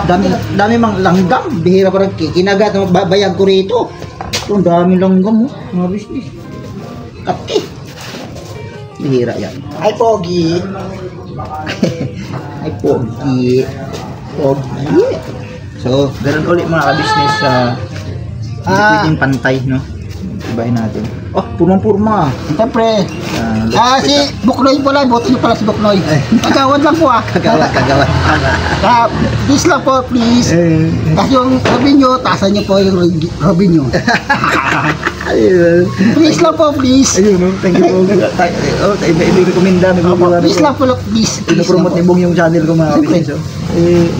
Dami mang langgam. Bihira pa rin kinagat. Bayag ko rito. Ito, dami langgam mo. Mga business. Kati. Bihira yan. Ay, Pogi. Ay, Pogi. Pogi. So, ganun ulit mga ka-business. Pwedeng pantay, no? Ibahin natin. Oh, purma-purma. Siyempre. Si Buknoy pala. Boto nyo pala si Buknoy. Kagawad lang po Kagawad. Please lang po, please. Tapos yung Robin nyo, tasan nyo po yung Robin nyo. Please lang po, please. Ayun, no? Thank you po. I-recommenda. Please lang po, please. Pinopromote ni Bong yung channel ko mga kabisnes.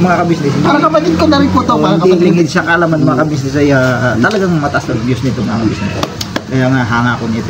Mga kabisnes. Parang kapatid ko na rin po ito. Hindi lingid siya kalaman mga kabisnes ay talagang mataas na views nito mga kabisnes. Kaya nga hanga ko nito.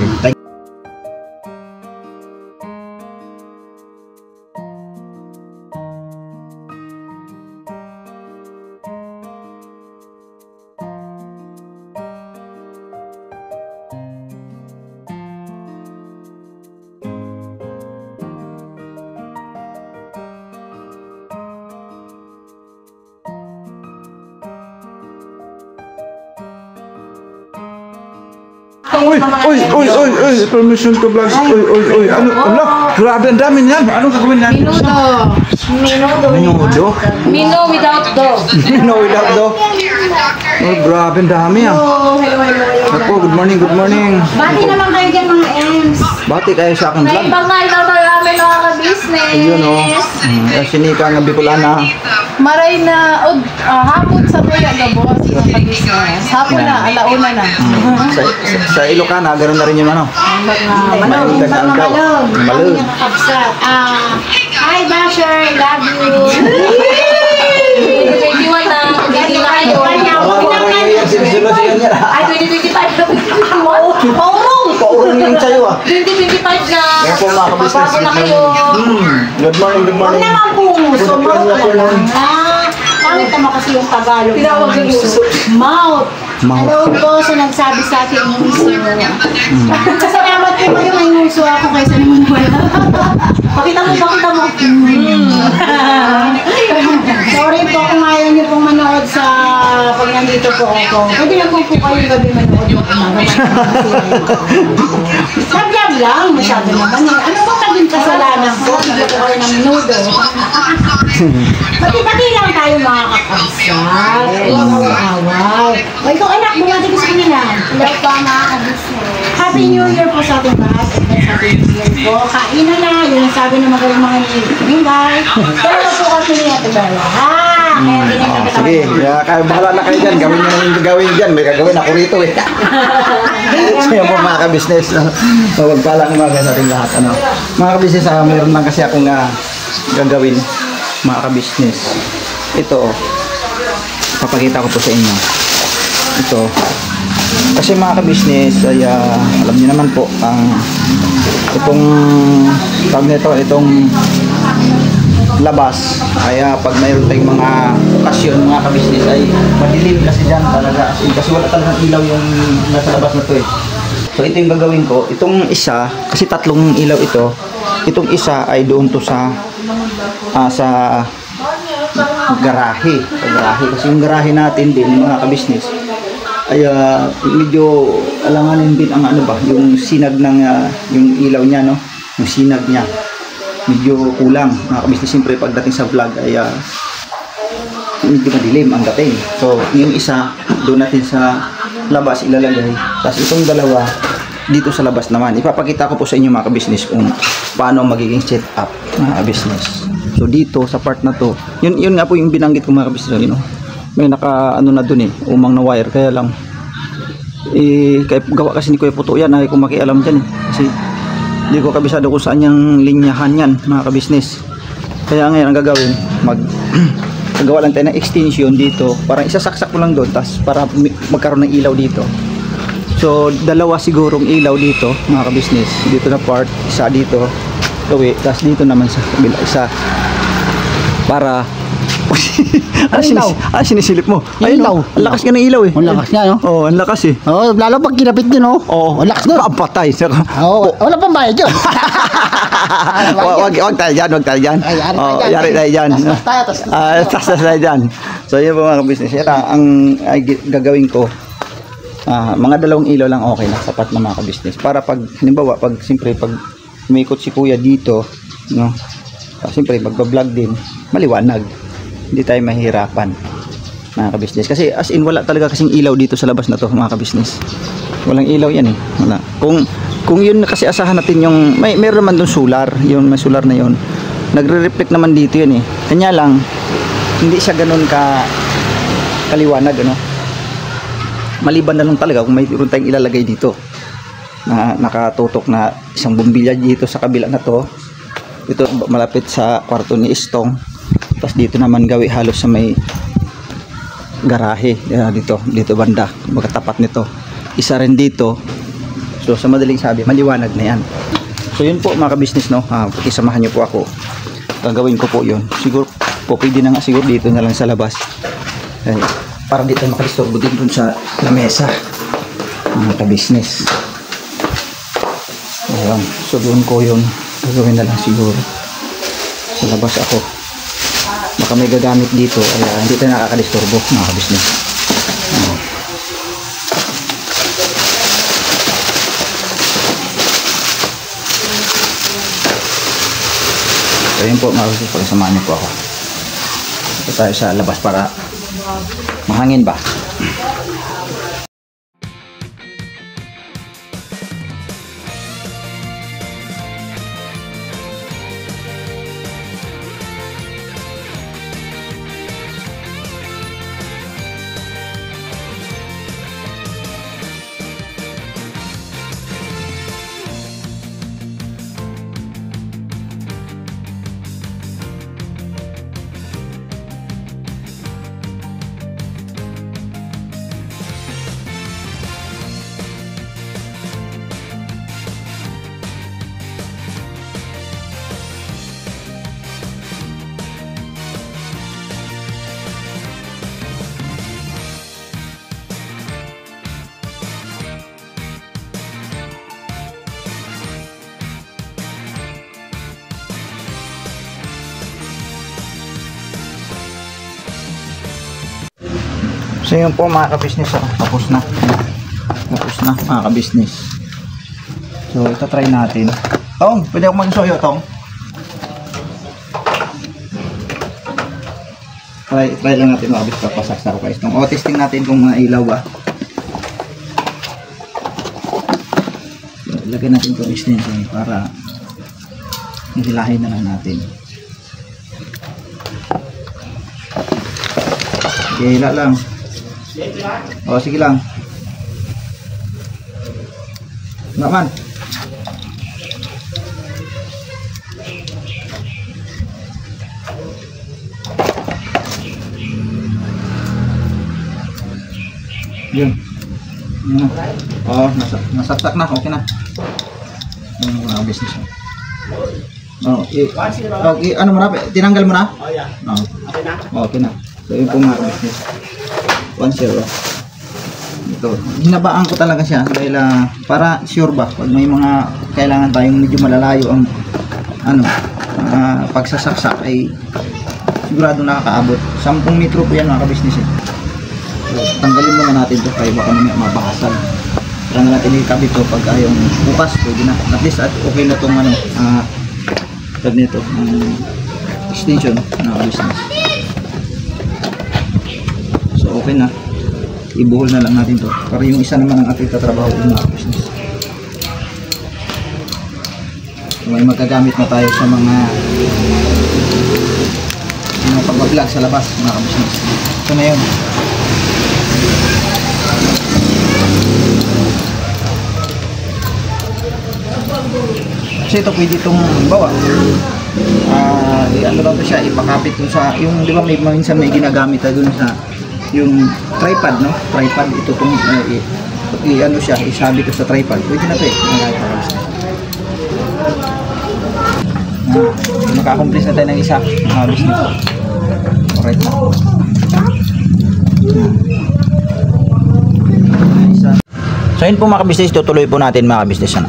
Uy, permission to vlog. Uy, ano, grabe ang dami niyan. Anong gagawin niyan? Minudo without dough. Mino without dough. Oh, grabe ang dami Ako, good morning. Bati naman kayo dyan mga Ems. Bati kayo sa aking vlog. May bangal daw namin mga ka-business. Ayun sinika nga Bicolana. Maray na hapon sa kuya gabos ng ka-business. Hapon na, alauna na. Sa Ilocana, ganoon na rin yung ano. Malog. Hi Basher, love you. 2021 na. Ay, 2025 na. Paurong yung sayo 2025 na. Kaya po mga kabisnes. Bago na kayo. Good morning. Huwag naman po sumot. Pangit naman kasi yung Tagalog. Tinawag yung uso. Mouth. Hello po sa nagsabi sa akin ng uso. Salamat po kayo, may uso ako kaysa naman wala. Pakita mo. Sorry po kung ayaw niyo pong manood sa pag nandito po ako. Pwede lang po kayo gabi manood mo umaga. Sablab lang, masyado naman. Ano ba naging kasalanan ko? Hindi ko kayo ng minudo. Pati-pati lang tayo mga kakabsat. Away. O ikaw anak, bumati ko sa kanila. Hello po mga kabisnes. Happy New Year po sa ating lahat. Happy New Year po. Kainan na. Yun ang sabi ng magaling mga nilingay. Pero po kami niya ito dala. Sige, kaya bahala na kayo dyan. Gawin nyo na yung gagawin dyan. May gagawin ako rito So yan po mga kabisnes. Huwag pala umaga sa ating lahat. Mga kabisnes, mayroon lang kasi akong gagawin. Mga kabisnes. Ito papakita ko po sa inyo. Ito kasi mga kabisnes ay alam niyo naman po itong tawag nito, itong labas kaya pag mayroon tayong mga okasyon mga kabisnes ay madilim kasi dyan talaga kasi wala talagang ilaw yung nasa labas na to So ito yung gagawin ko. Itong isa kasi tatlong ilaw itong isa ay doon to sa garahe. Kasi yung garahe natin din mga kabisnes ay medyo alanganin din ang yung sinag ng yung ilaw niya yung sinag niya medyo kulang mga kabisnes. Siyempre pagdating sa vlog ay medyo madilim ang dating. So yung isa doon natin sa labas ilalagay, tapos itong dalawa dito sa labas naman. Ipapakita ko po sa inyo mga kabisnes kung paano magiging set up mga kabisnes. So dito sa part na to, yun nga po yung binanggit ko mga kabisnes, may naka na dun umang na wire, kaya lang kaya gawa kasi ni Kuya Puto yan, ay kung makialam dyan kasi hindi ko kabisado kung saan yung linyahan yan mga kabisnes. Kaya ngayon ang gagawin, gagawa lang tayo ng extension dito, parang isasaksak ko lang doon, tapos para magkaroon ng ilaw dito. So dalawa sigurong ilaw dito mga kabisnes, dito na part, isa dito gawi, tapos dito naman sa kabila isa para sinisilip mo? Ayun, ilaw. Ang lakas nga ng ilaw Ang lakas nga ang lakas lalo pag kinapit din ang lakas doon. Ang patay. Wala pang bayad yun. Wag tayo dyan. Yari tayo dyan. Tas tayo dyan. So yun po mga kabisnes. Yan ang gagawin ko. Mga dalawang ilaw lang okay na, sapat na mga kabisnes. Para pag, halimbawa, pag umikot si kuya dito, no? Siyempre, magbablog din, maliwanag. Hindi tayo mahihirapan, mga kabisnes. Kasi as in, wala talaga kasing ilaw dito sa labas na to, mga kabisnes. Walang ilaw yan eh. Wala. Kung yun kasi asahan natin yung, meron naman doon solar, yun, may solar na yun. Nagre-reflect naman dito yun eh. Kanya lang, hindi siya ganun kaliwanag, ano? Maliban na lang talaga kung mayroon tayong ilalagay dito na nakatutok na isang bumbilya dito sa kabila na to. Ito malapit sa kwarto ni Istong. Tapos dito naman gawi halos sa may garahe dito banda, magkatapat nito. Isa rin dito. So sa madaling sabi, maliwanag na yan. So yun po mga kabisnes, no. Pakisamahan niyo po ako. Gagawin ko po yun. Siguro po pwede na nga siguro dito na lang sa labas. Para dito makalistorbo din dun sa lamesa, mga kabisnes. Ayan. So doon ko yun gagawin na lang siguro sa labas ako. Baka may gagamit dito, hindi tayo nakakalistorbo, mga kabisnes. So yun po mga kabisnes, pakisamahan niyo po ako. Ito tayo sa labas para mahangin ba? So yun po mga kabisnes, tapos na mga kabisnes. So ito try natin. Tong, pwede ako magsuyo, Tong? Try lang natin mga kabisnes, pasaksa ko guys. O testing natin kung mga ilaw ba. So, ilagay natin itong extension para hilahin na lang natin. Okay, hila lang. O, sige lang. Naman. Yun. O, nasaksak na. Okay na. Yung mga business. Okay, ano mo na? Tinanggal mo na? Oh, yeah. Okay na? Okay na. So, yun po mga business. 1-0. Ito, hinabaan ko talaga siya dahil para sure ba pag may mga kailangan tayong medyo malalayo ang pagsasaksak ay sigurado nakakaabot. 10 metro po yan mga kabisnes eh. So, tanggalin muna natin ito kaya baka mamaya mabahasag. Kaya na natin ikabit ito pag ayaw bukas pwede na. At least okay na itong tag nito extension na kabisnes. Okay na, ibuhol na lang natin to para yung isa naman ang ating tatrabaho ng mga business. So, may magagamit na tayo sa mga pag-vlog sa labas mga business. Ito na yun. Kasi ito pwede itong bawa ano daw to siya, ipakapit dun sa yung di ba may minsan may ginagamit na dun sa yung tripod, no? Tripod, ito itong ano siya, isabi ko sa tripod. Pwede na ito eh. Makakompress na tayo ng isa. Habis nito. Alright na. So yun po mga kabisnes, tutuloy po natin mga kabisnes.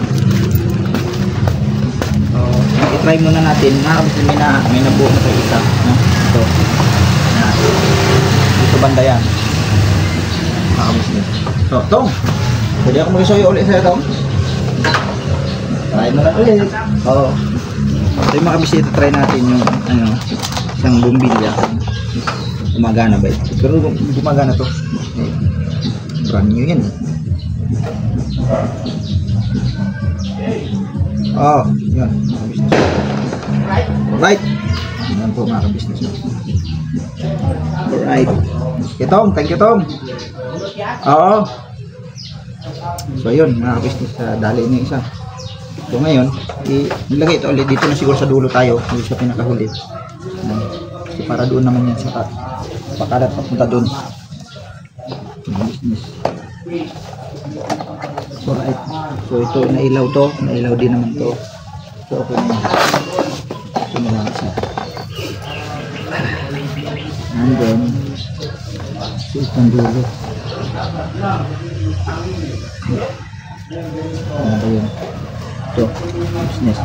I-try muna natin. Mga kabisnes, may nabuo na tayo isa. No? Ito. Dito banda yan. Mga kabisnes. So, Tong. Pwede ako mag-isoyo ulit sa'yo, Tong. Try mo lang ulit. Oo. So yung mga kabisnes, try natin yung ano, isang bumbilya. Gumagana ba ito? Pero gumagana to. Brand new yan. Oh, yan. Mga kabisnes. Right. Yan po mga kabisnes. Alright. Okay, Tong. Thank you, Tong. Oo. So yun, mga kabisnes, dali na isa. So ngayon, ilagay ito ulit dito na siguro sa dulo tayo, dito sa pinakahuli. Kasi para doon naman yan sa pakalat papunta doon. Business. So right. So ito nailaw to, nailaw din naman to. So okay na yan. So marami siya. And then so itong dulo. Ano ba yun? Ito, business.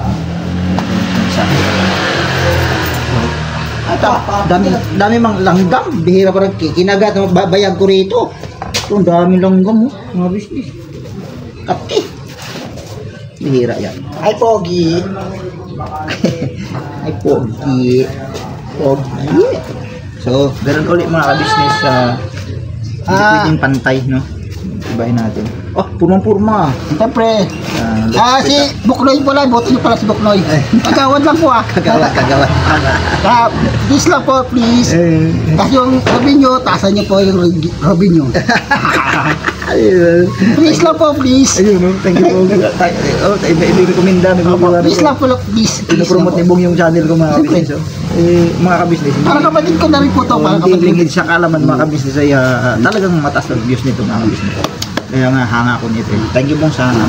Dami mang langgam. Bihira pa rin kinagat. Bayag ko rito. Ito, dami langgam. Mga business. Kati. Bihira yan. Ay, Pogi. Ay, Pogi. Pogi. So, ganun ulit mga ka-business. Hindi pwedeng pantay, no? Ibahin natin. Oh, purma-purma. Siyempre. Si Buknoy pala, boto nyo pala si Buknoy. Kagawad lang po Kagawad. Please lang po, please. Kasi yung Robin nyo, taasan nyo po yung Robin nyo. Please lang po, please. Ayun, thank you po. Oh, i-recommenda. Please lang po, please. Pinopromote ni Bong yung channel ko mga kabisnes. Mga kabisnes. Parang kapatid ko na rin po ito. Hindi lingid sa kalaman mga kabisnes ay talagang mataas na views nito mga kabisnes. Kaya nga hanga ko nito. Thank you Bong sa ano.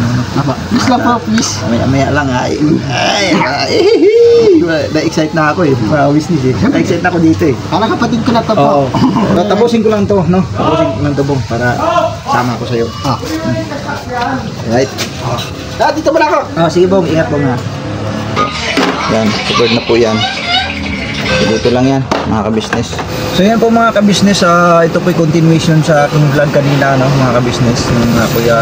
Please lang po, please. Maya lang na-excite na ako mga kabisnes na-excite na ako dito Parang kapatid ko na ito po. Oo. Tapusin ko lang to, no? Tapusin ko lang to Bong para sama ko sa'yo. Right. Dito mo na ako. Sige Bong, ingat Bong ha. Yan, support na po yan. Dito lang yan, mga ka-business. So yan po mga ka-business, ito po yung continuation sa aking vlog kanina, no, mga ka-business. Yung kuya,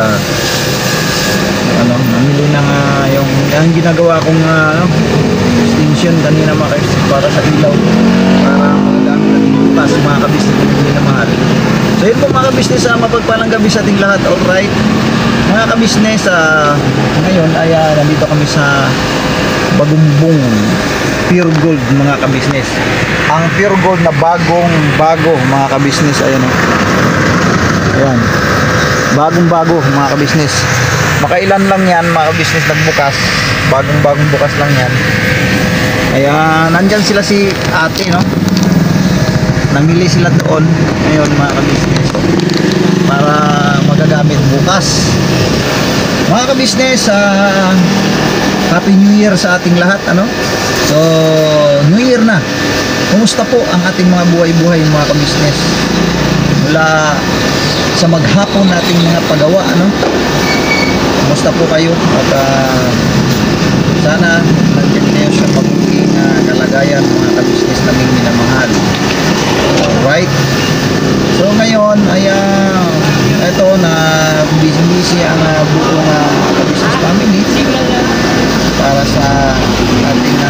namili na nga yung ginagawa kong extension kanina mga ka-business para sa ilaw. Para magagamit natin bukas, mga ka-business na hindi na mahal. So yun po mga ka-business, mapagpalang gabi sa ating lahat, alright. Mga ka-business, ngayon ay nandito kami sa Bagumbong Pure Gold mga ka-business. Ang Pure Gold na bagong-bago mga ka-business. Ayan o. Ayan. Bagong-bago mga ka-business. Makailan lang yan mga ka-business nagbukas. Bagong-bagong bukas lang yan. Ayan. Nandyan sila si ate, no? Namili sila doon. Ngayon mga ka-business. Para magagamit bukas. Mga ka-business, Happy New Year sa ating lahat, ano? So, New Year na. Kumusta po ang ating mga buhay-buhay, mga ka-business? Mula sa maghapon nating mga pagawa, ano? Kumusta po kayo? At sana nandiyan kayo sa mabuting kalagayan, mga ka-business naming minamahal. Alright? So, ngayon, ay ito na busy ang buong ka-business family para sa ating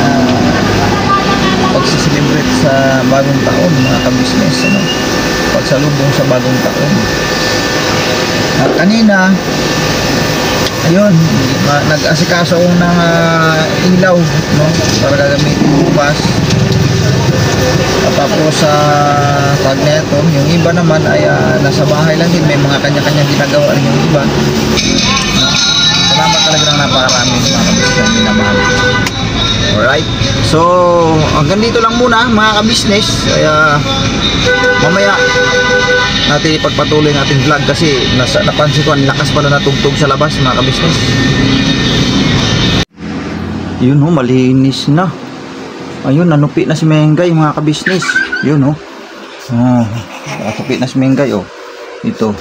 pagsiselebrate sa bagong taon mga ka-business, ano? Pagsalubong sa bagong taon. Kanina ayun, nag-asikaso ako ng ilaw, no? Para gagamitin bukas. At tapos sa tag neto, yung iba naman ay nasa bahay lang din, may mga kanya-kanya ginagawa rin yung iba. Salamat talaga ng napakarami mga ka-business na minamahal. Alright, so hanggang dito lang muna mga ka-business. Kaya mamaya natin ipagpatuloy ng ating vlog kasi napansin ko ang lakas pala natugtog sa labas mga ka-business. Yun o, malinis na. Ayun, nanupi na si Mengay mga ka-business. Yun o. Nanupi na si Mengay o. Ito.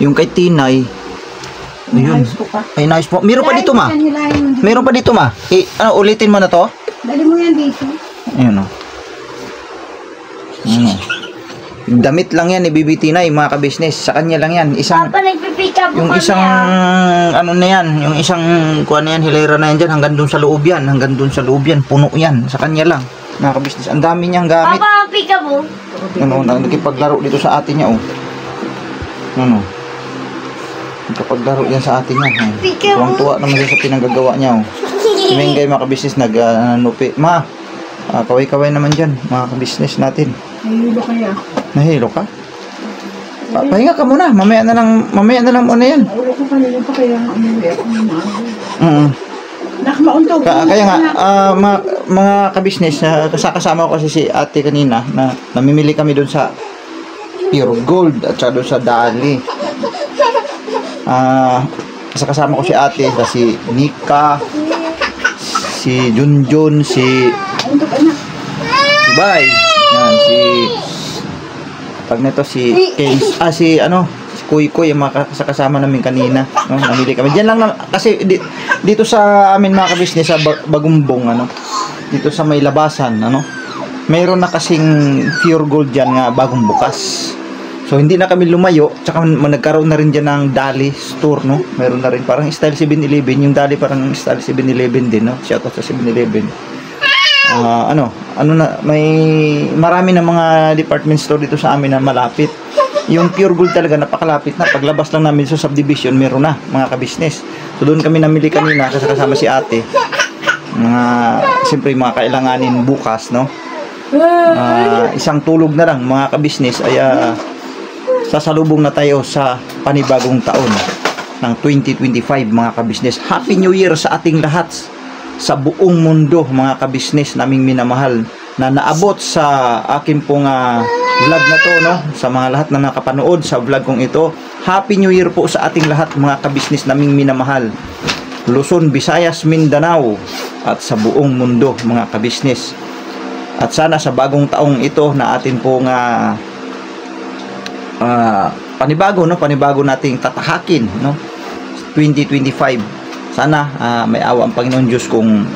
Yung kay Tinay. Ayun. Ay, nice po. Meron pa dito ma. Meron pa dito ma. Ulitin mo na to. Dali mo yan dito. Ayun o. Ayun o. Damit lang yan, ibibitinay mga kabisnes. Sa kanya lang yan. Isang, Papa, nagpipick up yung kami, isang, ano na yan, yung isang, kuha na yan, hilera na yan dyan, hanggang dun sa loob yan, hanggang dun sa loob yan, puno yan. Sa kanya lang, mga kabisnes. Ang dami niyang gamit. Papa, pick up mo. Ano, nakipaglaro dito sa atin niya, oh. Ano? Nagkapaglaro yan sa atin niya. Tuwang-tuwa naman siya sa pinanggagawa niya, oh. Mengay mga kabisnes, nag-nupi. Kaway-kaway naman dyan, mga kabisnes natin. Nahilo kaya. Nahilo ka? Pahinga ka muna. Mamaya na lang muna yan. Ulo ko kanina pa kaya umuwi ako ng maaga. Nakmauntog. Kaya nga, mga kabisnes, kasama ko kasi si ate kanina na namimili kami doon sa Pure Gold at saka doon sa Dali. Kasama ko si ate, si Nika, si Junjun, si Bay. Yan, pag nito si Kens, si Kuy Kuy, yung mga kasama namin kanina, no? Namili kami. Diyan lang kasi dito sa amin mga kabisnes sa Bagumbong, dito sa may labasan, mayroon na kasing Pure Gold diyan nga bagong bukas. So hindi na kami lumayo, tsaka nagkaroon na rin diyan ng Dali store, no? Mayroon na rin parang style 7-Eleven, yung Dali parang style 7-Eleven din, no? Shout out sa 7-Eleven. May marami na mga department store dito sa amin na malapit. Yung Pure Gold talaga napakalapit na. Paglabas lang namin sa subdivision, meron na mga kabisnes. So doon kami namili kanina kasama si ate. Siyempre mga kailanganin bukas, no? Isang tulog na lang mga kabisnes ay sasalubong na tayo sa panibagong taon ng 2025 mga kabisnes. Happy New Year sa ating lahat, sa buong mundo mga kabisnes naming minamahal na naabot sa akin pong vlog na to, no? Sa mga lahat na nakapanood sa vlog kong ito, Happy New Year po sa ating lahat mga kabisnes naming minamahal, Luzon, Visayas, Mindanao at sa buong mundo mga kabisnes. At sana sa bagong taong ito na atin pong panibago nating tatahakin, no? 2025. Sana may awa ang Panginoon Diyos kung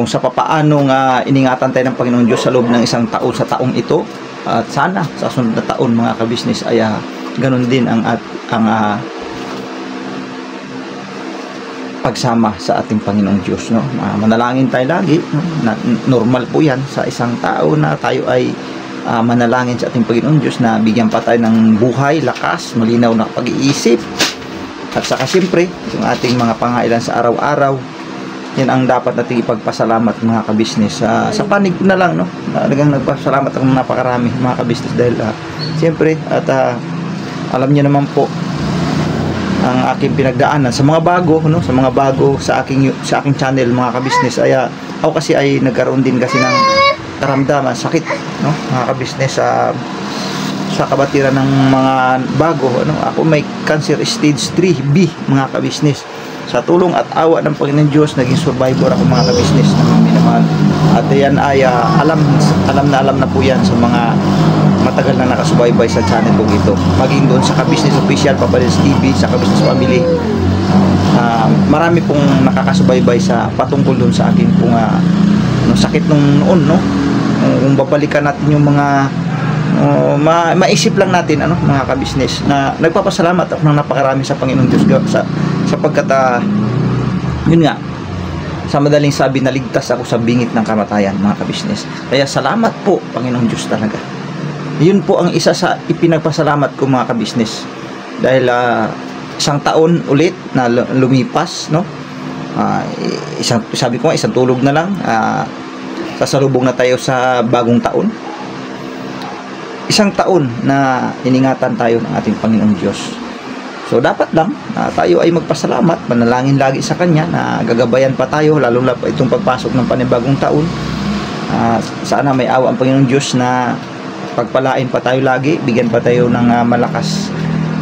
sa papaanong iningatan tayo ng Panginoon Diyos sa loob ng isang taon sa taong ito. At sana sa sunod na taon mga kabisnes ay ganun din ang pagsama sa ating Panginoong Diyos, no? Manalangin tayo lagi, no? Normal po yan sa isang tao na tayo ay manalangin sa ating Panginoong Diyos na bigyan pa tayo ng buhay, lakas, malinaw na pag-iisip. At saka siyempre, yung ating mga pangailan sa araw-araw, yan ang dapat nating ipagpasalamat mga kabisnes. Sa panig na lang, no? Talagang nagpasalamat ang napakarami mga kabisnes dahil siyempre, at alam niyo naman po ang aking pinagdaanan sa mga bago, no? Sa mga bago sa aking channel mga kabisnes ay ako kasi ay nagkaroon din kasi ng karamdaman, sakit, no? Mga kabisnes sa kabatiran ng mga bago, ako may cancer stage 3B mga kabisnes. Sa tulong at awa ng Panginoon Diyos, naging survivor ako mga kabisnes na minamahal. At yan ay alam na po yan sa mga matagal na nakasubaybay sa channel ko ito. Maging doon sa Kabisnes Official, Papadels TV, sa Kabisnes Family. Marami pong nakakasubaybay sa patungkol doon sa akin kung sakit nung noon, no? Kung babalikan natin yung mga maisip lang natin mga kabisnes na nagpapasalamat ako ng napakarami sa Panginoon Diyos sapagkat yun nga, sa madaling sabi, naligtas ako sa bingit ng kamatayan mga kabisnes. Kaya salamat po Panginoon Diyos talaga. Yun po ang isa sa ipinagpasalamat ko mga kabisnes dahil isang taon ulit na lumipas, no? Sabi ko nga, isang tulog na lang, sasalubong na tayo sa bagong taon. Isang taon na iningatan tayo ng ating Panginoong Diyos. So dapat lang tayo ay magpasalamat, manalangin lagi sa Kanya na gagabayan pa tayo, lalo na itong pagpasok ng panibagong taon. Sana may awa ang Panginoong Diyos na pagpalain pa tayo lagi, bigyan pa tayo ng malakas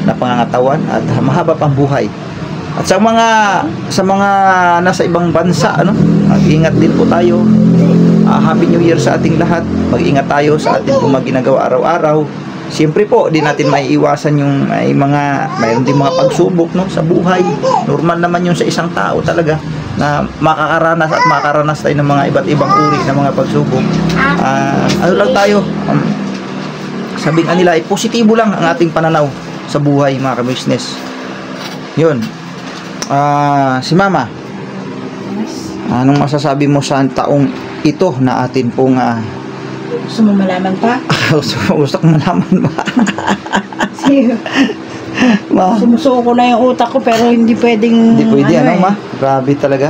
na pangangatawan at mahaba pang buhay. At sa mga nasa ibang bansa, mag-ingat din po tayo. Happy New Year sa ating lahat. Mag-ingat tayo sa ating mga ginagawa araw-araw. Siyempre po, di natin maiiwasan yung mayroon din mga pagsubok, no, sa buhay. Normal naman yung sa isang tao talaga na makakaranas tayo ng mga iba't ibang uri ng mga pagsubok. Lang tayo, sabi nga nila, positibo lang ang ating pananaw sa buhay, mga ka-business. Yun. Si Mama, anong masasabi mo sa taong ito na atin pong Gusto mo malaman pa? gusto kong malaman ba? Sumusuko na yung utak ko pero hindi pwedeng... Hindi pwede, Ma? Grabe talaga.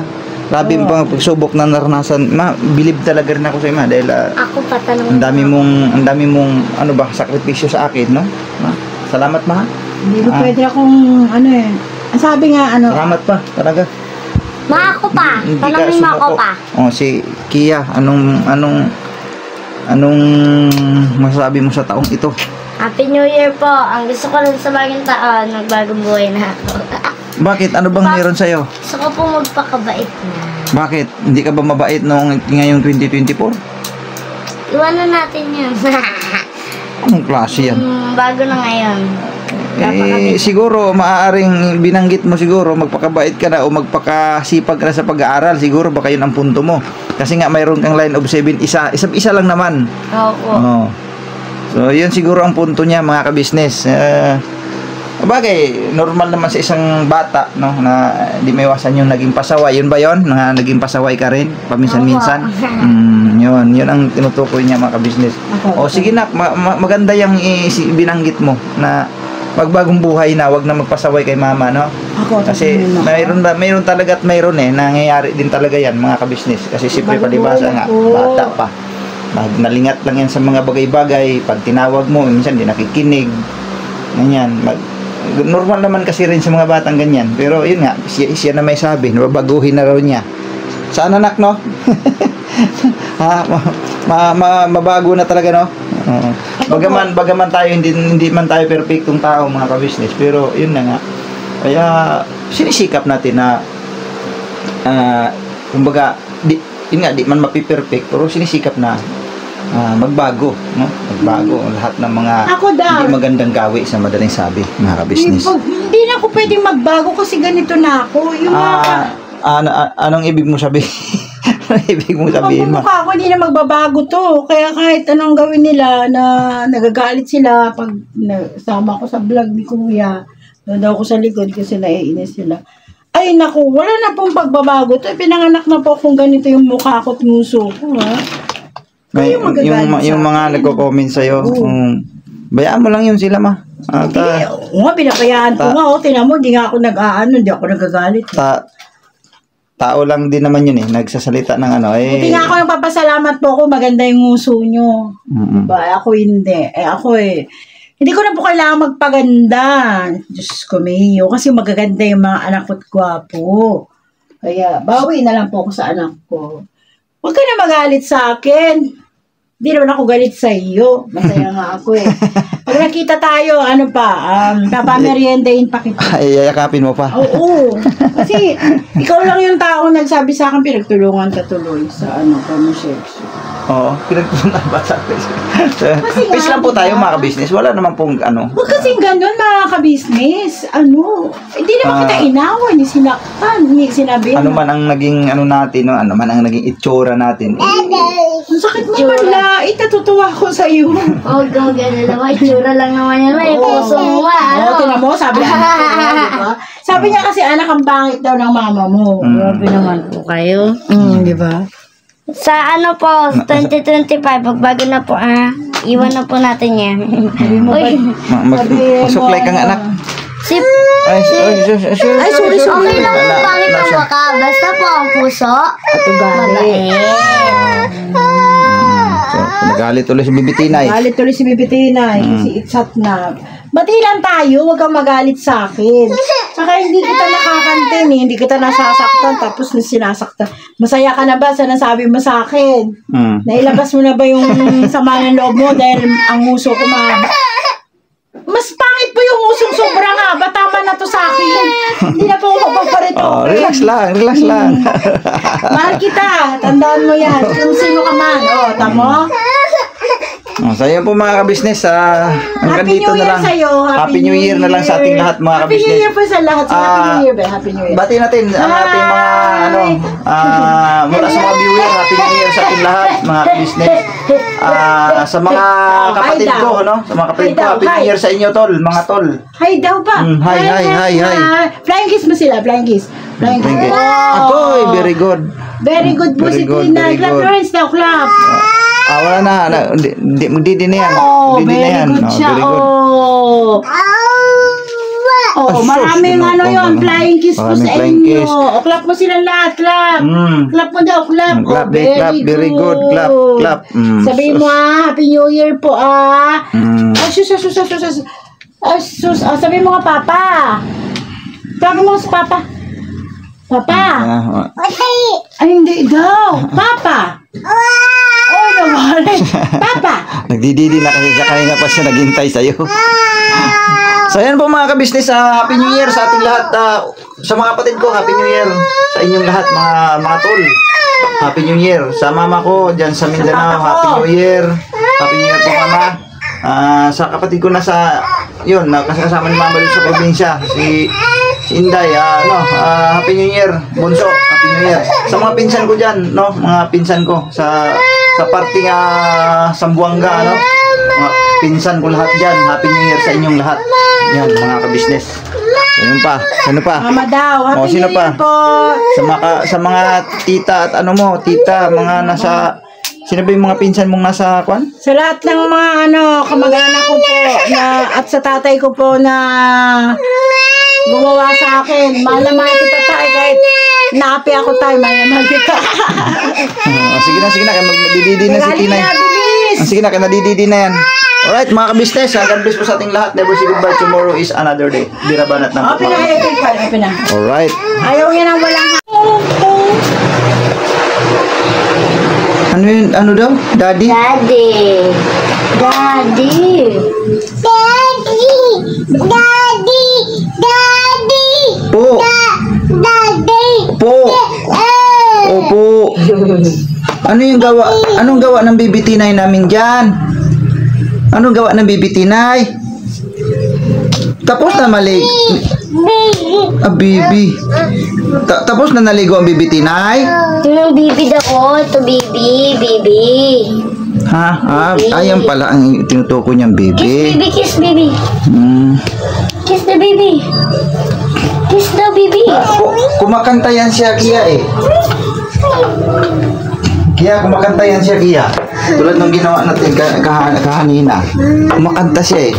Grabe yung pang pagsubok na naranasan. Ma, bilib talaga rin ako sa iyo, Ma, dahil Ako patanong. ang dami mong ano ba, sakripisyo sa akin, no? Ma, salamat, Ma. Hindi ko pwede akong ang sabi nga Salamat pa, talaga. Ma, ako pa. Hindi ka Tanongin mo ako sumuko. pa. Si Kia, anong masasabi mo sa taong ito? Happy New Year po. Ang gusto ko lang sa bagong taon, nagbagong buhay na ako. Bakit? Ano bang meron sa'yo? Gusto ko po magpakabait na. Bakit? Hindi ka ba mabait noong ngayong 2024? Iwanan natin yun. Anong klase yan? Bago na ngayon. Siguro maaaring binanggit mo siguro magpakabait ka na o magpakasipag ka na sa pag-aaral, siguro baka yun ang punto mo. Kasi nga mayroon kang line of 7, isa lang naman. Opo. Oh. So yun siguro ang punto niya, mga ka-business. Bagay, normal naman sa isang bata, no, na di may iwasan yung naging pasaway. Yun ba yun? Na naging pasaway ka rin paminsan-minsan? Yun ang tinutukoy niya, mga ka-business. O sige na, maganda yung binanggit mo na magbagong buhay na, wag na magpasaway kay Mama, no? Kasi mayroon talaga at mayroon nangyayari din talaga yan, mga ka-business. Kasi siyempre palibasa nga, bata pa. Nalingat lang yan sa mga bagay-bagay. Pag tinawag mo, minsan di nakikinig. Ganyan. Normal naman kasi rin sa mga batang ganyan. Pero yun nga, siya na may sabi, babaguhin na raw niya. Saan anak, no? Mabago na talaga, no? Bagaman tayo hindi man tayo perfectong tao, mga ka-business, pero yun na nga. Kaya sinisikap natin na kumbaga yun nga, di man mapiperfect, pero sinisikap na magbago, no? Magbago lahat ng mga hindi magandang gawi sa madaling sabi, mga ka-business. Hindi na ako pwedeng magbago kasi ganito na ako. Yung anong ibig mo sabihin? Anong ibig mo sabihin, Ma? Mukha ko hindi na magbabago to. Kaya kahit anong gawin nila na nagagalit sila pag sama ko sa vlog ni Kuya, daw ko sa likod kasi naiinis sila. Ay naku, wala na pong pagbabago to. Pinanganak na po kung ganito yung mukha ko at nguso ko, ha? Yung mga nagko-comment sa'yo, bayaan mo lang yun sila, Ma. Binabayaan ko nga, tinan mo, hindi nga ako hindi ako nagagalit. Tao lang din naman yun nagsasalita ng Hindi nga ako nagpapasalamat po ako, maganda yung nguso nyo. Ako hindi. Hindi ko na po kailangan magpaganda. Diyos ko, Mayo. Kasi magaganda yung mga anak ko't gwapo. Kaya, bawi na lang po ako sa anak ko. Huwag ka na magalit sa akin. Hindi naman ako galit sa iyo. Masaya nga ako Pag nakita tayo, papameriendahin pa kita. Ay, yakapin mo pa. Oo. Kasi, ikaw lang yung tao nagsabi sa akin, pinagtulungan ka tuloy sa commercials. Oo, pinagtulungan ba sa akin? Peace lang po tayo, mga ka-business. Wala naman pong Huwag kasing ganun, mga ka-business. Hindi naman kita inawan, ni sinaktan, ni sinabi. Ano man ang naging natin, no? Ano man ang naging itsura natin. Ang sakit mo man lait, natutuwa ko sa iyo. Huwag kang gano'n naman. Itsura lang naman yan. May puso mo tinan mo, sabi anak ko, diba? Sabi niya kasi anak ang pangit daw ng mama mo. Grabe naman po kayo. Di ba? Sa 2025, pagbago na po, iwan na po natin yan. Masuklay kang anak. Ay, sorry. Okay lang po, pangit ang mukha. Basta po ang puso. Mabait. Nagalit ulit si Bibitinay. Galit tuloy si Bibitinay. Si Itzat na. Bati lang tayo, huwag kang magalit sa akin. Saka hindi kita nakakantin hindi kita nasasaktan, tapos sinasaktan. Masaya ka na ba sa nasabi mo sa akin? Nailabas mo na ba yung sama ng loob mo dahil ang uso ko mas pangit po yung usong sobrang haba. Tama na to sa akin. Hindi na po ako magpaparito. Relax lang. Mahal kita. Tandaan mo yan. Kung sino ka man. Tamo? So yan po mga ka-business, hanggang Happy dito New na Year lang. sa'yo. Happy New Year na lang sa ating lahat mga Happy New ka-business. Year po sa lahat. So, Happy New Year ba? Happy New Year. Bati natin ang ating mga mula sa mga viewer, Happy New Year sa ating lahat mga ka-business. Sa mga kapatid ko, no? Sa mga kapatid ko, Happy New Year sa inyo tol, mga tol. Hi daw pa. Hi. Flying kiss mo sila, flying kiss. Flying kiss. Thank you. Wow. Ako'y very good. Very good po Very si good, Tina. very Clap good. your hands daw, clap. Wala na. Magdidi na yan. Oh, Magdidi na very yan. good siya. Very good. Oh. Oh, sus, maraming ano, yun. Flying kiss po maraming sa flying inyo. kiss. O, clap mo sila lahat. Clap. Clap mo daw, clap. Clap, Oh, clap. Very good. Clap, clap. Sabihin mo Happy New Year po sus. Sabihin mo nga, Papa. Tawagin mo sa Papa. Papa. Ay, hindi daw. Papa. Oh, naman. Papa. Nagdididi na kasi siya kanina pa siya naghintay sa'yo. So yan po mga ka-business, Happy New Year sa ating lahat. Sa mga kapatid ko, Happy New Year sa inyong lahat mga tol. Happy New Year. Sa mama ko dyan sa Mindanao, Happy New Year. Happy New Year po mama. Sa kapatid ko na sa yun, kasama ni mama doon sa probinsya, si Inday, Happy New Year, Bunso, Happy New Year. Sa mga pinsan ko dyan, no, mga pinsan ko sa parting Sambuanga, no, mga pinsan ko lahat dyan, Happy New Year sa inyong lahat. Yan, mga ka-business. So, yun pa, sino pa? Mama daw, Happy sino New Year po. Sa mga tita at mga nasa, sino ba yung mga pinsan mong nasa kwan? Sa lahat ng mga kamag-anak ko po at sa tatay ko po na gumawa sa akin. Mahal na mahal kita tayo kahit naapi ako tayo, mahal na mahal kita. Sige na, kaya magdididi na si Tinay. Sige na, kaya nadididi na yan. Alright, mga ka-business, God bless po sa ating lahat. Never say goodbye. Tomorrow is another day. Birabanat ng Open na, open na. Alright. Ayaw niya nang walang Ano yun? Ano daw? Daddy? Daddy. Po. Po. Opo. Ano yung gawa? Anong gawa ng bibitinay namin dyan? Anong gawa ng bibitinay? Tapos na mali. Bibi. Tapos na naligo ang bibitinay? Ito yung bibi daw. Ito bibi. Ha? Ayan pala ang tinutukoy niyang bibi. Kiss baby. Kiss the baby. Kiss the baby. Kumakanta yan siya, Kia eh. Kumakanta yan siya, Kia. Tulad ng ginawa natin kahanina. Kumakanta siya eh.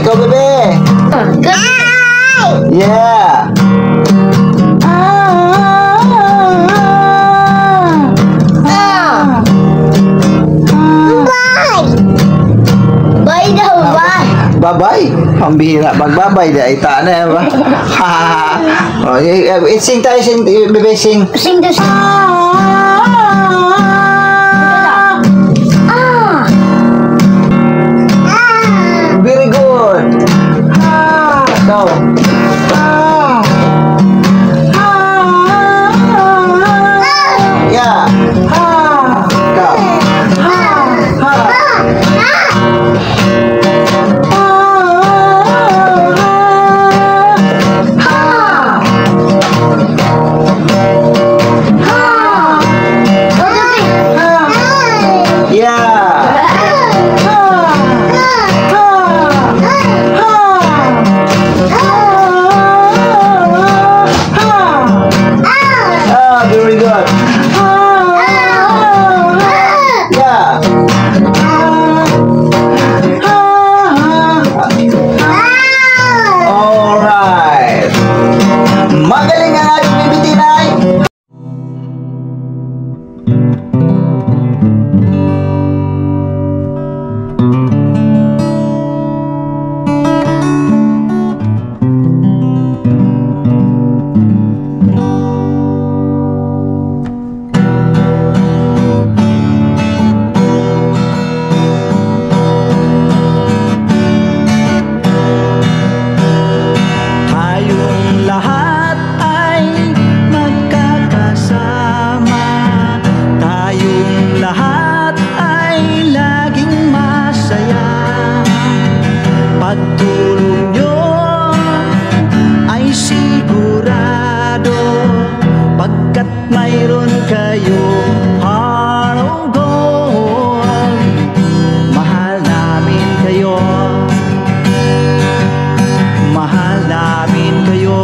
Ikaw, bebe. Yeah. Bye daw, bye. Bye-bye. Pambihira. Magbabay na. Ita na yan ba? Sing tayo, bebe, sing. Sing the song. Very good. Go. Yeah. Go. Very good. Yeah. Alright. Magaling ang ating bibitinay. Tayong lahat pagkat mayroon kayo heart of gold. Mahal namin kayo, mahal namin kayo.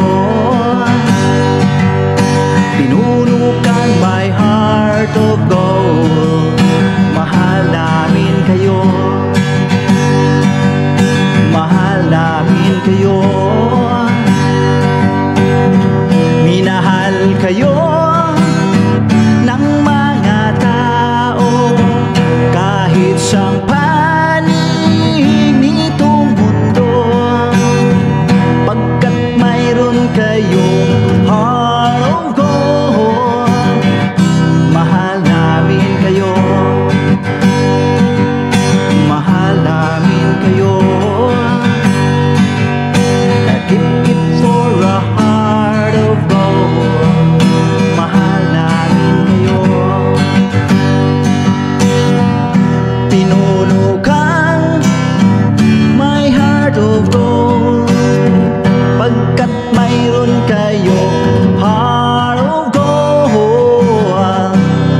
Pinuno kang my heart of gold. Mahal namin kayo, mahal namin kayo. Minahal kayo ng mga tao kahit sang panig nitong mundo, pagkat mayroon kayong heart of gold. Mahal namin kayo, mahal namin kayo. Keep it for a heart of gold. Mahal namin kayo. Pinuno kang my heart of gold, pagkat mayroon kayo heart of gold.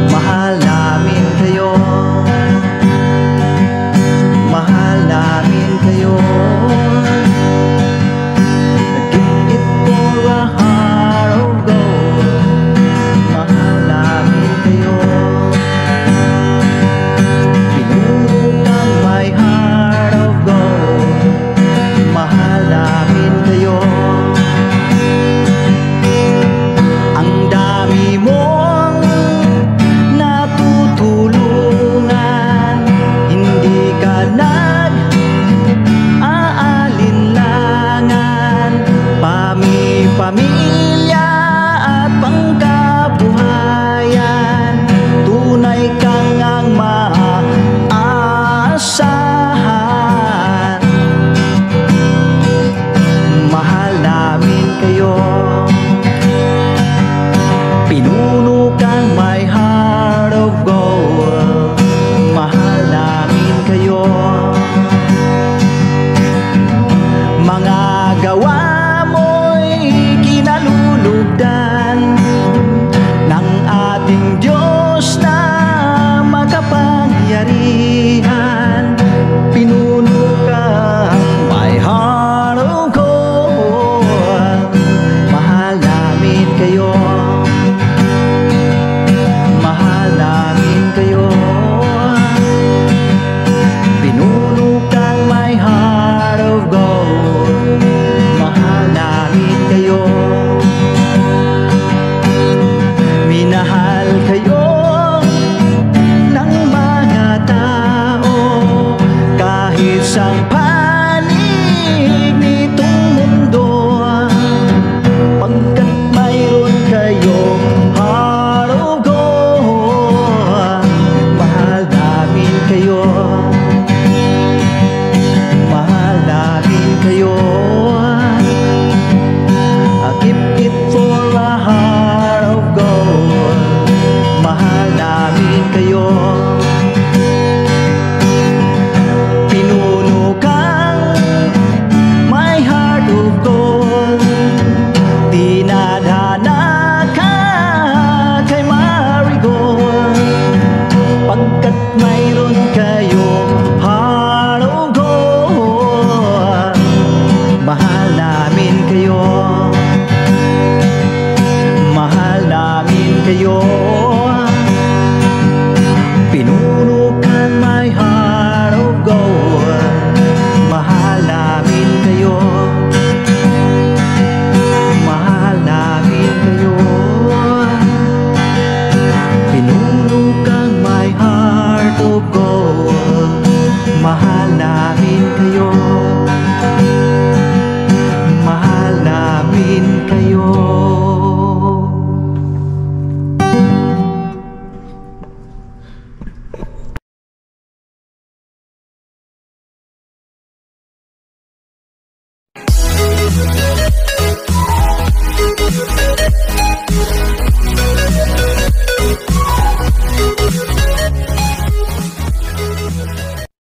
Mahal namin kayo, mahal namin kayo. Give it for a heart of gold. Mahal namin kayo. Pinuno kang my heart of gold. Mahal namin kayo. Ang dami mong natutulungan, hindi ka nag-aalinlangan. Pamilya at pangkabuhayan, tunay kang ang maaasahan. Mahal namin kayo. Pinuno kang my heart of gold. Mahal namin kayo. Mga gawa mo'y kinalulugdan ng ating Diyos na makapangyarihan. Pinuno kang my heart of gold. Mahal namin kayo, mahal namin kayo. Pinuno kang my heart of gold. Mahal namin kayo. Minahal kayo ng mga tao kahit sang panig nitong mundo, pagkat mayroon kayo heart of gold. Mahal namin kayo, mahal namin kayo. Keep it for a heart of gold. Mahal namin kayo. Pinuno kang my heart of gold. Dinadhana ka kay Marigold, pagkat mayroon kayo heart of gold. Mahal namin kayo, mahal namin kayo. Pinuno kang my heart of gold. Mahal namin kayo, mahal namin kayo. Pinuno kang my heart of gold. Mahal namin kayo, mahal namin kayo.